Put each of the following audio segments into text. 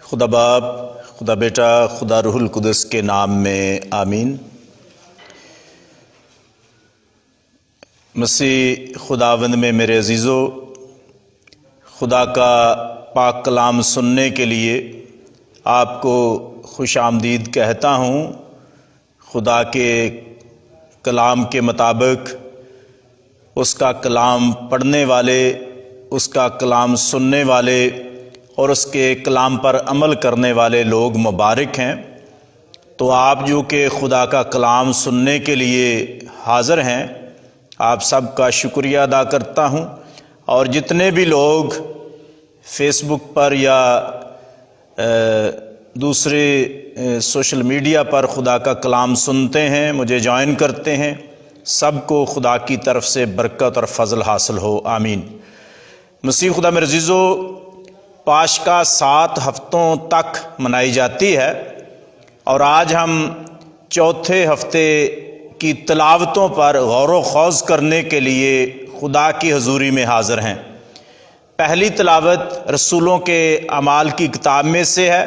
خدا باپ، خدا بیٹا، خدا روح القدس کے نام میں آمین۔ مسیح خداوند میں میرے عزیزو، خدا کا پاک کلام سننے کے لیے آپ کو خوش آمدید کہتا ہوں۔ خدا کے کلام کے مطابق اس کا کلام پڑھنے والے، اس کا کلام سننے والے اور اس کے کلام پر عمل کرنے والے لوگ مبارک ہیں۔ تو آپ جو کہ خدا کا کلام سننے کے لیے حاضر ہیں، آپ سب کا شکریہ ادا کرتا ہوں۔ اور جتنے بھی لوگ فیس بک پر یا دوسرے سوشل میڈیا پر خدا کا کلام سنتے ہیں، مجھے جوائن کرتے ہیں، سب کو خدا کی طرف سے برکت اور فضل حاصل ہو، آمین۔ مسیح خدا میرے عزیزو، پاشکا 7 ہفتوں تک منائی جاتی ہے، اور آج ہم چوتھے ہفتے کی تلاوتوں پر غور و خوض کرنے کے لیے خدا کی حضوری میں حاضر ہیں۔ پہلی تلاوت رسولوں کے اعمال کی کتاب میں سے ہے،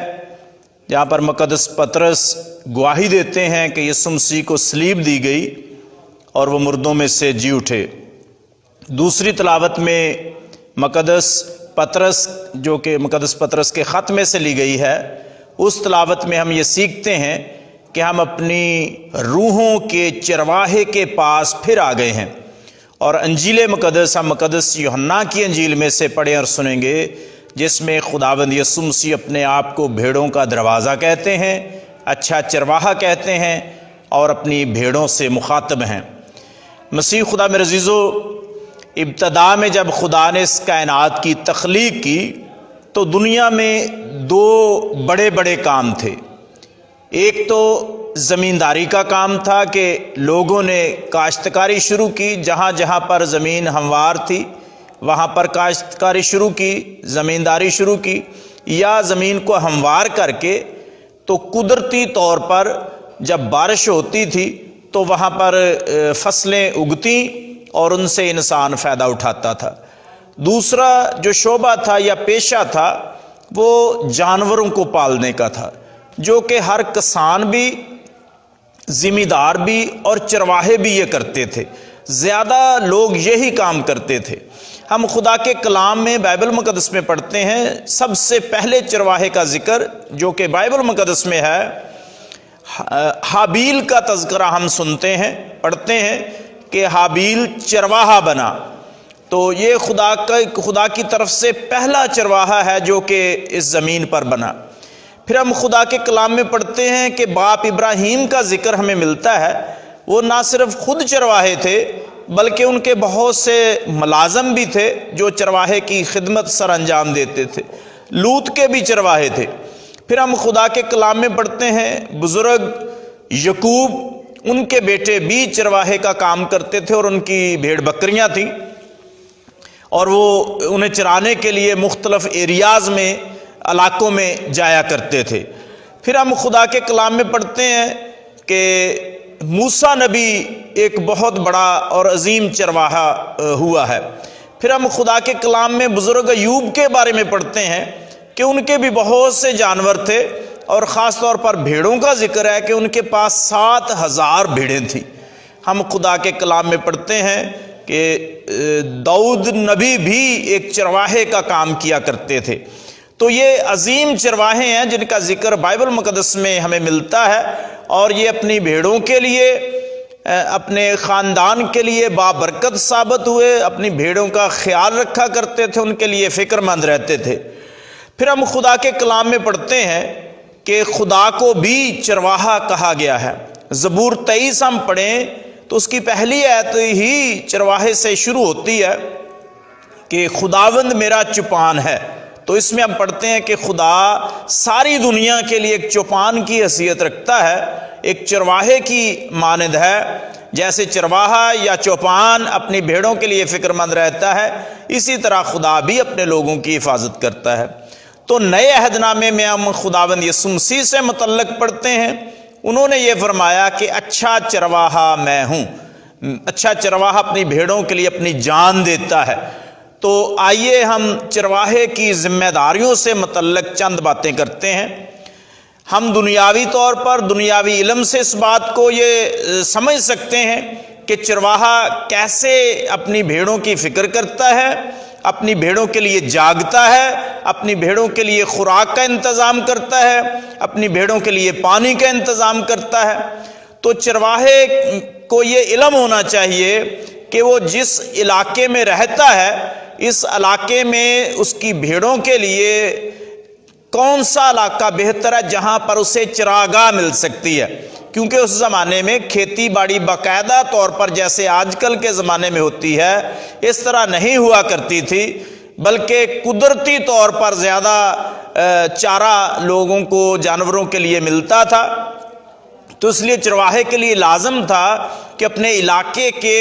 جہاں پر مقدس پطرس گواہی دیتے ہیں کہ یسوع مسیح کو صلیب دی گئی اور وہ مردوں میں سے جی اٹھے۔ دوسری تلاوت میں مقدس پطرس کے خط میں سے لی گئی ہے۔ اس تلاوت میں ہم یہ سیکھتے ہیں کہ ہم اپنی روحوں کے چرواہے کے پاس پھر آ گئے ہیں، اور انجیل مقدس ہم مقدس یوحنا کی انجیل میں سے پڑھیں اور سنیں گے، جس میں خداوند یسوع مسیح اپنے آپ کو بھیڑوں کا دروازہ کہتے ہیں، اچھا چرواہا کہتے ہیں، اور اپنی بھیڑوں سے مخاطب ہیں۔ مسیح خدا میرے عزیزو، ابتدا میں جب خدا نے اس کائنات کی تخلیق کی تو دنیا میں 2 بڑے بڑے کام تھے۔ ایک تو زمینداری کا کام تھا کہ لوگوں نے کاشتکاری شروع کی، جہاں جہاں پر زمین ہموار تھی وہاں پر کاشتکاری شروع کی، زمینداری شروع کی، یا زمین کو ہموار کر کے تو قدرتی طور پر جب بارش ہوتی تھی تو وہاں پر فصلیں اگتی اور ان سے انسان فائدہ اٹھاتا تھا۔ دوسرا جو شعبہ تھا یا پیشہ تھا وہ جانوروں کو پالنے کا تھا، جو کہ ہر کسان بھی، ذمہ دار بھی اور چرواہے بھی یہ کرتے تھے۔ زیادہ لوگ یہی کام کرتے تھے۔ ہم خدا کے کلام میں بائبل مقدس میں پڑھتے ہیں، سب سے پہلے چرواہے کا ذکر جو کہ بائبل مقدس میں ہے، حابیل کا تذکرہ ہم سنتے ہیں، پڑھتے ہیں کہ حابیل چرواہا بنا۔ تو یہ خدا کی طرف سے پہلا چرواہا ہے جو کہ اس زمین پر بنا۔ پھر ہم خدا کے کلام میں پڑھتے ہیں کہ باپ ابراہیم کا ذکر ہمیں ملتا ہے۔ وہ نہ صرف خود چرواہے تھے بلکہ ان کے بہت سے ملازم بھی تھے جو چرواہے کی خدمت سر انجام دیتے تھے۔ لوط کے بھی چرواہے تھے۔ پھر ہم خدا کے کلام میں پڑھتے ہیں بزرگ یعقوب، ان کے بیٹے بھی چرواہے کا کام کرتے تھے، اور ان کی بھیڑ بکریاں تھیں، اور وہ انہیں چرانے کے لیے مختلف ایریاز میں، علاقوں میں جایا کرتے تھے۔ پھر ہم خدا کے کلام میں پڑھتے ہیں کہ موسیٰ نبی ایک بہت بڑا اور عظیم چرواہا ہوا ہے۔ پھر ہم خدا کے کلام میں بزرگ ایوب کے بارے میں پڑھتے ہیں کہ ان کے بھی بہت سے جانور تھے، اور خاص طور پر بھیڑوں کا ذکر ہے کہ ان کے پاس 7000 بھیڑیں تھیں۔ ہم خدا کے کلام میں پڑھتے ہیں کہ داؤد نبی بھی ایک چرواہے کا کام کیا کرتے تھے۔ تو یہ عظیم چرواہے ہیں جن کا ذکر بائبل مقدس میں ہمیں ملتا ہے، اور یہ اپنی بھیڑوں کے لیے، اپنے خاندان کے لیے بابرکت ثابت ہوئے، اپنی بھیڑوں کا خیال رکھا کرتے تھے، ان کے لیے فکر مند رہتے تھے۔ پھر ہم خدا کے کلام میں پڑھتے ہیں کہ خدا کو بھی چرواہا کہا گیا ہے۔ زبور 23 ہم پڑھیں تو اس کی پہلی آیت ہی چرواہے سے شروع ہوتی ہے کہ خداوند میرا چوپان ہے۔ تو اس میں ہم پڑھتے ہیں کہ خدا ساری دنیا کے لیے ایک چوپان کی حیثیت رکھتا ہے، ایک چرواہے کی مانند ہے۔ جیسے چرواہا یا چوپان اپنی بھیڑوں کے لیے فکر مند رہتا ہے، اسی طرح خدا بھی اپنے لوگوں کی حفاظت کرتا ہے۔ تو نئے عہد نامے میں ہم خداوند یسوع مسیح سے متعلق پڑھتے ہیں، انہوں نے یہ فرمایا کہ اچھا چرواہا میں ہوں۔ اچھا چرواہا اپنی بھیڑوں کے لیے اپنی جان دیتا ہے۔ تو آئیے ہم چرواہے کی ذمہ داریوں سے متعلق چند باتیں کرتے ہیں۔ ہم دنیاوی طور پر دنیاوی علم سے اس بات کو یہ سمجھ سکتے ہیں کہ چرواہا کیسے اپنی بھیڑوں کی فکر کرتا ہے، اپنی بھیڑوں کے لیے جاگتا ہے، اپنی بھیڑوں کے لیے خوراک کا انتظام کرتا ہے، اپنی بھیڑوں کے لیے پانی کا انتظام کرتا ہے۔ تو چرواہے کو یہ علم ہونا چاہیے کہ وہ جس علاقے میں رہتا ہے اس علاقے میں اس کی بھیڑوں کے لیے کون سا علاقہ بہتر ہے جہاں پر اسے چراگاہ مل سکتی ہے، کیونکہ اس زمانے میں کھیتی باڑی باقاعدہ طور پر جیسے آج کل کے زمانے میں ہوتی ہے اس طرح نہیں ہوا کرتی تھی، بلکہ قدرتی طور پر زیادہ چارہ لوگوں کو جانوروں کے لیے ملتا تھا۔ تو اس لیے چرواہے کے لیے لازم تھا کہ اپنے علاقے کے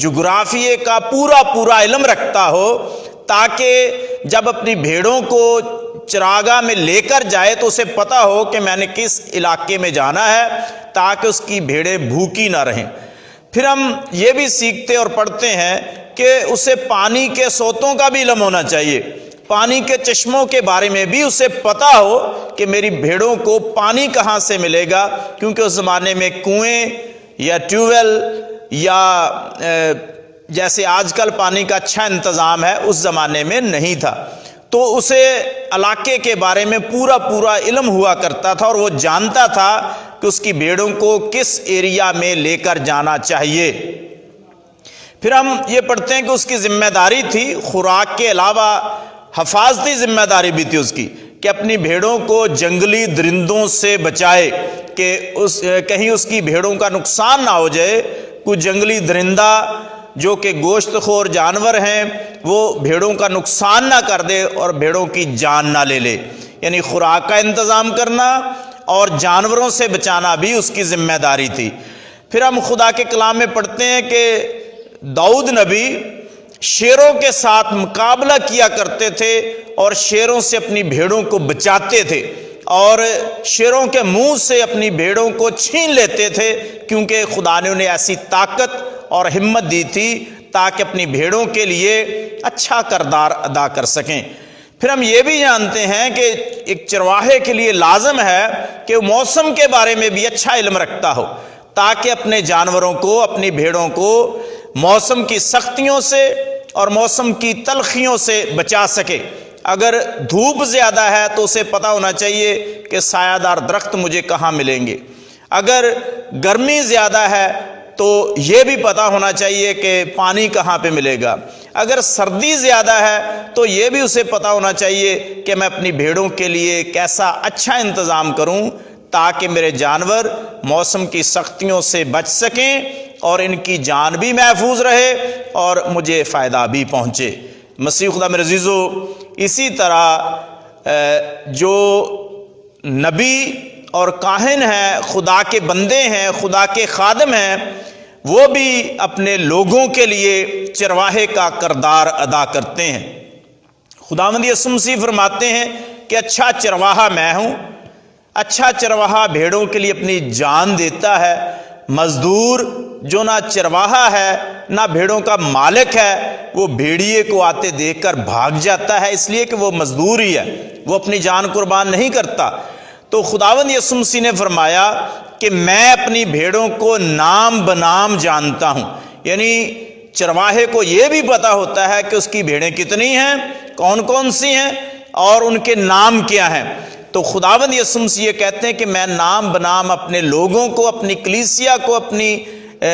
جغرافیے کا پورا علم رکھتا ہو، تاکہ جب اپنی بھیڑوں کو چراگاہ میں لے کر جائے تو اسے پتہ ہو کہ میں نے کس علاقے میں جانا ہے، تاکہ اس کی بھیڑیں بھوکی نہ رہیں۔ پھر ہم یہ بھی سیکھتے اور پڑھتے ہیں کہ اسے پانی کے سوتوں کا بھی علم ہونا چاہیے، پانی کے چشموں کے بارے میں بھی اسے پتہ ہو کہ میری بھیڑوں کو پانی کہاں سے ملے گا، کیونکہ اس زمانے میں کنویں یا ٹیوب ویل یا جیسے آج کل پانی کا اچھا انتظام ہے اس زمانے میں نہیں تھا۔ تو اسے علاقے کے بارے میں پورا علم ہوا کرتا تھا، اور وہ جانتا تھا کہ اس کی بھیڑوں کو کس ایریا میں لے کر جانا چاہیے۔ پھر ہم یہ پڑھتے ہیں کہ اس کی ذمہ داری تھی خوراک کے علاوہ حفاظتی ذمہ داری بھی تھی اس کی، کہ اپنی بھیڑوں کو جنگلی درندوں سے بچائے، کہ کہیں اس کی بھیڑوں کا نقصان نہ ہو جائے، کوئی جنگلی درندہ جو کہ گوشت خور جانور ہیں وہ بھیڑوں کا نقصان نہ کر دے اور بھیڑوں کی جان نہ لے لے۔ یعنی خوراک کا انتظام کرنا اور جانوروں سے بچانا بھی اس کی ذمہ داری تھی۔ پھر ہم خدا کے کلام میں پڑھتے ہیں کہ داؤد نبی شیروں کے ساتھ مقابلہ کیا کرتے تھے اور شیروں سے اپنی بھیڑوں کو بچاتے تھے، اور شیروں کے منہ سے اپنی بھیڑوں کو چھین لیتے تھے، کیونکہ خدا نے انہیں ایسی طاقت اور ہمت دی تھی تاکہ اپنی بھیڑوں کے لیے اچھا کردار ادا کر سکیں۔ پھر ہم یہ بھی جانتے ہیں کہ ایک چرواہے کے لیے لازم ہے کہ وہ موسم کے بارے میں بھی اچھا علم رکھتا ہو، تاکہ اپنے جانوروں کو، اپنی بھیڑوں کو موسم کی سختیوں سے اور موسم کی تلخیوں سے بچا سکے۔ اگر دھوپ زیادہ ہے تو اسے پتہ ہونا چاہیے کہ سایہ دار درخت مجھے کہاں ملیں گے، اگر گرمی زیادہ ہے تو یہ بھی پتہ ہونا چاہیے کہ پانی کہاں پہ ملے گا، اگر سردی زیادہ ہے تو یہ بھی اسے پتہ ہونا چاہیے کہ میں اپنی بھیڑوں کے لیے کیسا اچھا انتظام کروں تاکہ میرے جانور موسم کی سختیوں سے بچ سکیں اور ان کی جان بھی محفوظ رہے اور مجھے فائدہ بھی پہنچے۔ مسیح خدا میرے عزیزو، اسی طرح جو نبی اور کاہن ہیں، خدا کے بندے ہیں، خدا کے خادم ہیں، وہ بھی اپنے لوگوں کے لیے چرواہے کا کردار ادا کرتے ہیں۔ خداوند یسوع مسیح فرماتے ہیں کہ اچھا چرواہا میں ہوں، اچھا چرواہا بھیڑوں کے لیے اپنی جان دیتا ہے۔ مزدور جو نہ چرواہا ہے نہ بھیڑوں کا مالک ہے، وہ بھیڑیے کو آتے دیکھ کر بھاگ جاتا ہے، اس لیے کہ وہ مزدور ہی ہے، وہ اپنی جان قربان نہیں کرتا۔ تو خداوند یسوع مسیح نے فرمایا کہ میں اپنی بھیڑوں کو نام بنام جانتا ہوں، یعنی چرواہے کو یہ بھی پتا ہوتا ہے کہ اس کی بھیڑیں کتنی ہیں، کون کون سی ہیں اور ان کے نام کیا ہیں۔ تو خداوند یسوع مسیح یہ کہتے ہیں کہ میں نام بنام اپنے لوگوں کو، اپنی کلیسیا کو، اپنی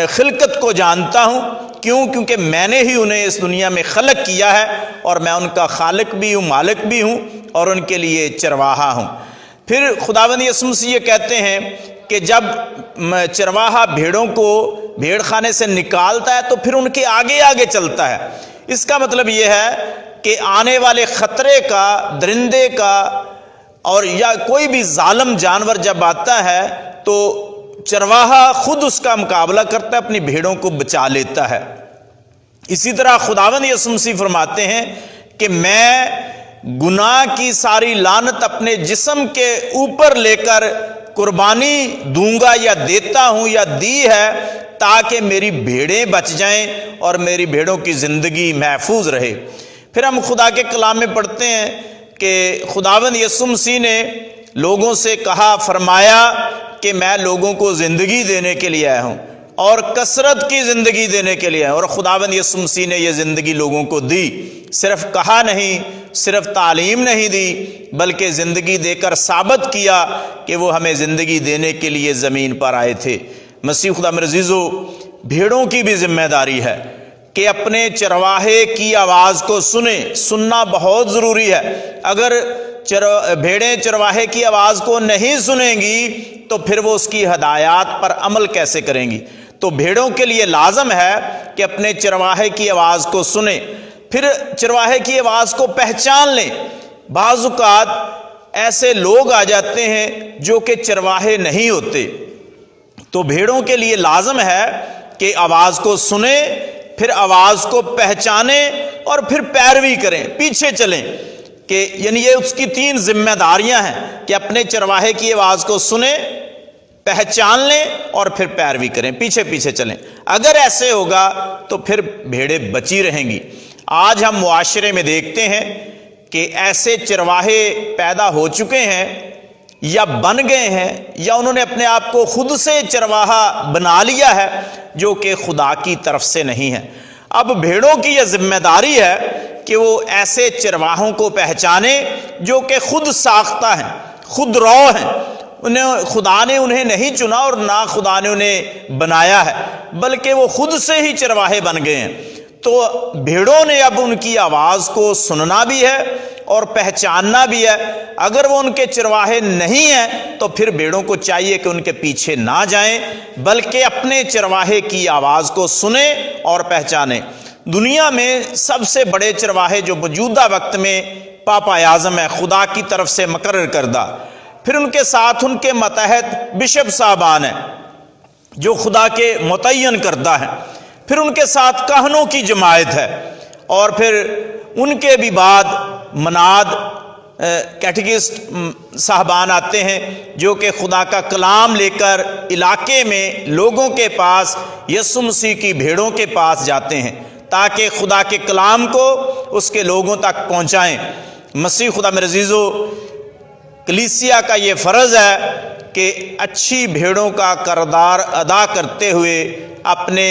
خلقت کو جانتا ہوں۔ کیوں؟ کیونکہ میں نے ہی انہیں اس دنیا میں خلق کیا ہے اور میں ان کا خالق بھی ہوں، مالک بھی ہوں اور ان کے لیے چرواہا ہوں۔ پھر خداوند یسوع مسیح یہ کہتے ہیں کہ جب چرواہا بھیڑوں کو بھیڑ خانے سے نکالتا ہے تو پھر ان کے آگے آگے چلتا ہے۔ اس کا مطلب یہ ہے کہ آنے والے خطرے کا، درندے کا اور یا کوئی بھی ظالم جانور جب آتا ہے تو چرواہا خود اس کا مقابلہ کرتا ہے، اپنی بھیڑوں کو بچا لیتا ہے۔ اسی طرح خداوند یسوع مسیح فرماتے ہیں کہ میں گناہ کی ساری لعنت اپنے جسم کے اوپر لے کر قربانی دوں گا یا دیتا ہوں یا دی ہے تاکہ میری بھیڑیں بچ جائیں اور میری بھیڑوں کی زندگی محفوظ رہے۔ پھر ہم خدا کے کلام میں پڑھتے ہیں کہ خداوند یسوع مسیح نے لوگوں سے کہا، فرمایا کہ میں لوگوں کو زندگی دینے کے لیے آیا ہوں، اور کثرت کی زندگی دینے کے لیے آیا ہوں۔ اور خداوند یسوع مسیح نے یہ زندگی لوگوں کو دی، صرف کہا نہیں، صرف تعلیم نہیں دی، بلکہ زندگی دے کر ثابت کیا کہ وہ ہمیں زندگی دینے کے لیے زمین پر آئے تھے۔ مسیح خدا میرے عزیزو، بھیڑوں کی بھی ذمہ داری ہے کہ اپنے چرواہے کی آواز کو سنیں۔ سننا بہت ضروری ہے۔ اگر بھیڑیں چرواہے کی آواز کو نہیں سنیں گی تو پھر وہ اس کی ہدایات پر عمل کیسے کریں گی؟ تو بھیڑوں کے لیے لازم ہے کہ اپنے چرواہے کی آواز کو سنیں، پھر چرواہے کی آواز کو پہچان لیں۔ بعض اوقات ایسے لوگ آ جاتے ہیں جو کہ چرواہے نہیں ہوتے، تو بھیڑوں کے لیے لازم ہے کہ آواز کو سنیں، پھر آواز کو پہچانیں اور پھر پیروی کریں، پیچھے چلیں۔ کہ یعنی یہ اس کی 3 ذمہ داریاں ہیں کہ اپنے چرواہے کی آواز کو سنیں، پہچان لیں اور پھر پیروی کریں، پیچھے پیچھے چلیں۔ اگر ایسے ہوگا تو پھر بھیڑیں بچی رہیں گی۔ آج ہم معاشرے میں دیکھتے ہیں کہ ایسے چرواہے پیدا ہو چکے ہیں یا بن گئے ہیں یا انہوں نے اپنے آپ کو خود سے چرواہا بنا لیا ہے جو کہ خدا کی طرف سے نہیں ہے۔ اب بھیڑوں کی یہ ذمہ داری ہے کہ وہ ایسے چرواہوں کو پہچانے جو کہ خود ساختہ ہیں، خود رو ہیں، خدا نے انہیں نہیں چنا اور نہ خدا نے انہیں بنایا ہے، بلکہ وہ خود سے ہی چرواہے بن گئے ہیں۔ تو بھیڑوں نے اب ان کی آواز کو سننا بھی ہے اور پہچاننا بھی ہے۔ اگر وہ ان کے چرواہے نہیں ہیں تو پھر بھیڑوں کو چاہیے کہ ان کے پیچھے نہ جائیں، بلکہ اپنے چرواہے کی آواز کو سنیں اور پہچانیں۔ دنیا میں سب سے بڑے چرواہے جو موجودہ وقت میں پاپا اعظم ہے، خدا کی طرف سے مقرر کردہ، پھر ان کے ساتھ ان کے ماتحت بشپ صاحبان ہیں جو خدا کے متعین کردہ ہیں، پھر ان کے ساتھ کاہنوں کی جماعت ہے، اور پھر ان کے بھی بعد مناد کیٹیکسٹ صاحبان آتے ہیں جو کہ خدا کا کلام لے کر علاقے میں لوگوں کے پاس، یسوع مسیح کی بھیڑوں کے پاس جاتے ہیں تاکہ خدا کے کلام کو اس کے لوگوں تک پہنچائیں۔ مسیح خدا میرے عزیزو، کلیسیا کا یہ فرض ہے کہ اچھی بھیڑوں کا کردار ادا کرتے ہوئے اپنے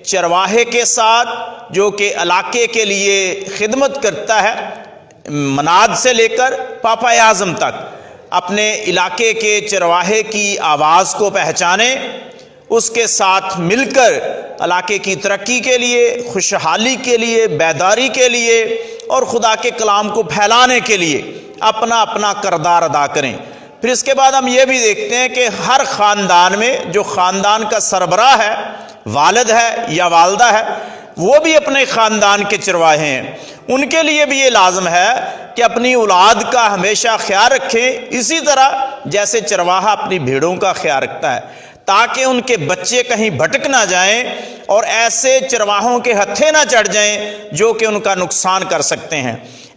چرواہے کے ساتھ جو کہ علاقے کے لیے خدمت کرتا ہے، مناد سے لے کر پاپا اعظم تک، اپنے علاقے کے چرواہے کی آواز کو پہچانیں، اس کے ساتھ مل کر علاقے کی ترقی کے لیے، خوشحالی کے لیے، بیداری کے لیے اور خدا کے کلام کو پھیلانے کے لیے اپنا اپنا کردار ادا کریں۔ پھر اس کے بعد ہم یہ بھی دیکھتے ہیں کہ ہر خاندان میں جو خاندان کا سربراہ ہے، والد ہے یا والدہ ہے، وہ بھی اپنے خاندان کے چرواہے ہیں۔ ان کے لیے بھی یہ لازم ہے کہ اپنی اولاد کا ہمیشہ خیال رکھیں، اسی طرح جیسے چرواہا اپنی بھیڑوں کا خیال رکھتا ہے، تاکہ ان کے بچے کہیں بھٹک نہ جائیں اور ایسے چرواہوں کے ہتھے نہ چڑھ جائیں جو کہ ان کا نقصان کر سکتے ہیں۔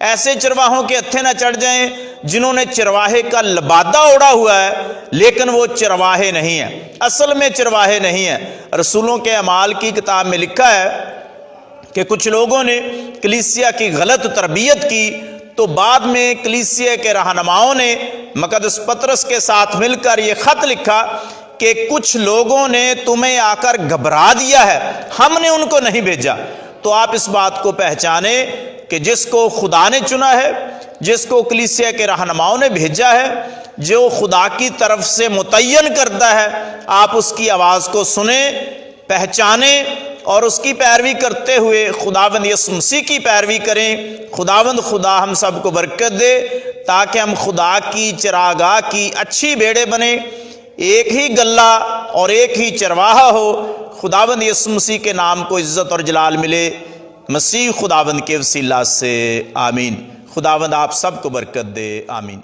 ایسے چرواہوں کے ہتھے نہ چڑھ جائیں جنہوں نے چرواہے کا لبادہ اوڑا ہوا ہے لیکن وہ چرواہے نہیں ہیں، اصل میں چرواہے نہیں ہیں۔ رسولوں کے اعمال کی کتاب میں لکھا ہے کہ کچھ لوگوں نے کلیسیا کی غلط تربیت کی، تو بعد میں کلیسیا کے رہنماؤں نے مقدس پطرس کے ساتھ مل کر یہ خط لکھا کہ کچھ لوگوں نے تمہیں آ کر گھبرا دیا ہے، ہم نے ان کو نہیں بھیجا۔ تو آپ اس بات کو پہچانیں کہ جس کو خدا نے چنا ہے، جس کو کلیسیا کے رہنماؤں نے بھیجا ہے، جو خدا کی طرف سے متعین کردہ ہے، آپ اس کی آواز کو سنیں، پہچانیں اور اس کی پیروی کرتے ہوئے خداوند یسوع مسیح کی پیروی کریں۔ خداوند خدا ہم سب کو برکت دے تاکہ ہم خدا کی چراگاہ کی اچھی بھیڑیں بنیں، ایک ہی گلہ اور ایک ہی چرواہا ہو۔ خداوند یسوع مسیح کے نام کو عزت اور جلال ملے، مسیح خداوند کے وسیلہ سے، آمین۔ خداوند آپ سب کو برکت دے، آمین۔